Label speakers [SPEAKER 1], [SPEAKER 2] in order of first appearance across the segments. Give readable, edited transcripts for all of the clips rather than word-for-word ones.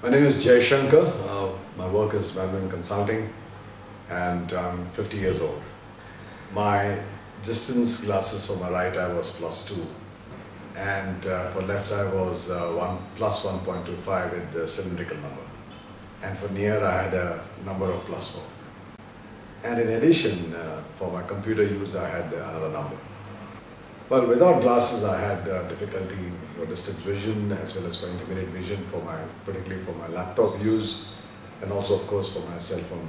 [SPEAKER 1] My name is Jaishankar. My work is management consulting and I'm 50 years old. My distance glasses for my right eye was +2 and for left eye was +1.25 with the cylindrical number. And for near I had a number of +4. And in addition, for my computer use I had another number. Well, without glasses I had difficulty for distance vision as well as for intermediate vision, particularly for my laptop use, and also of course for my cell phone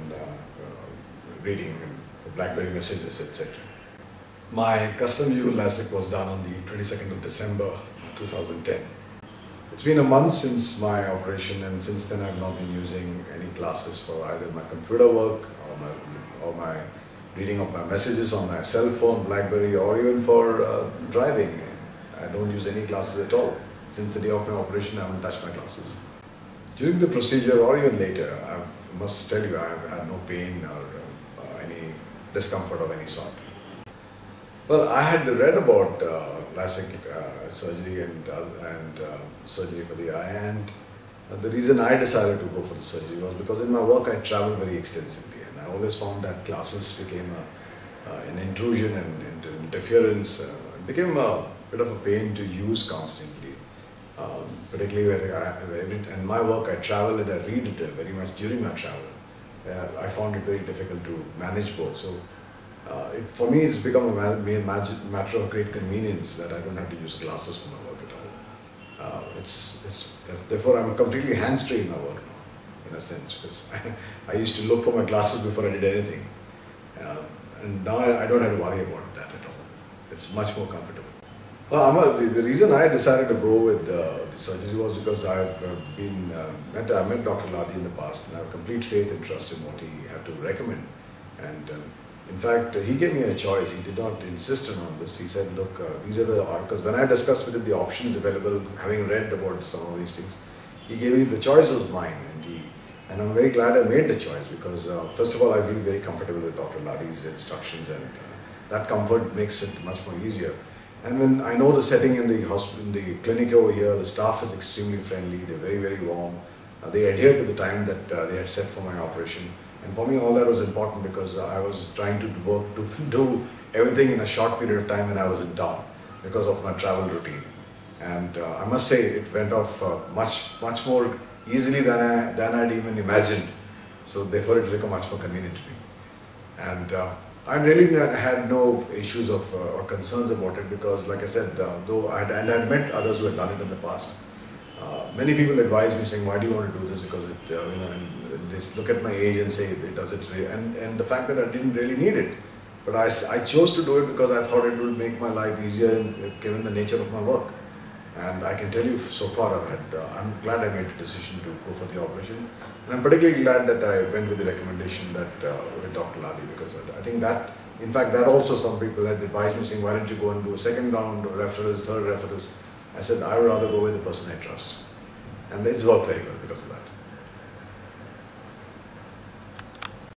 [SPEAKER 1] reading and for BlackBerry messages, etc. My custom view LASIK was done on the 22nd of December 2010. It's been a month since my operation, and since then I've not been using any glasses for either my computer work or my reading of my messages on my cell phone, BlackBerry, or even for driving. I don't use any glasses at all. Since the day of my operation, I haven't touched my glasses. During the procedure or even later, I must tell you, I have had no pain or any discomfort of any sort. Well, I had read about LASIK surgery and surgery for the eye, and the reason I decided to go for the surgery was because in my work I travel very extensively. I always found that glasses became an intrusion and interference. It became a bit of a pain to use constantly, particularly where in my work I travel and I read very much during my travel. I found it very difficult to manage both. So for me it's become a matter of great convenience that I don't have to use glasses for my work at all. Therefore I'm completely hands-free in my work now, in a sense, because I used to look for my glasses before I did anything, and now I don't have to worry about that at all. It's much more comfortable. Well, the reason I decided to go with the surgery was because I met Dr. Ladi in the past, and I have complete faith and trust in what he had to recommend. And in fact, he gave me a choice. He did not insist on this. He said, look, these are because when I discussed with him the options available, having read about some of these things, he gave me the choice was mine, and I'm very glad I made the choice because first of all I feel very comfortable with Dr. Ladi's instructions, and that comfort makes it much more easier. And when I know the setting in the hospital, in the clinic over here, the staff is extremely friendly, they're very, very warm. They adhere to the time that they had set for my operation. And for me all that was important because I was trying to do everything in a short period of time when I was in town because of my travel routine. And I must say it went off much more easily than I'd even imagined. So therefore it became much more convenient to me. And I really had no issues or concerns about it because, like I said, though I had met others who had done it in the past. Many people advise me saying, why do you want to do this? Because it, and they look at my age and say, does it really? And the fact that I didn't really need it. But I chose to do it because I thought it would make my life easier given the nature of my work. And I can tell you, so far I'm glad I made the decision to go for the operation. And I'm particularly glad that I went with the recommendation that with Dr. Ladi, because I think that, in fact, that also some people had advised me saying, why don't you go and do a second round of referrals, third referrals. I said, I would rather go with the person I trust. And it's worked very well because of that.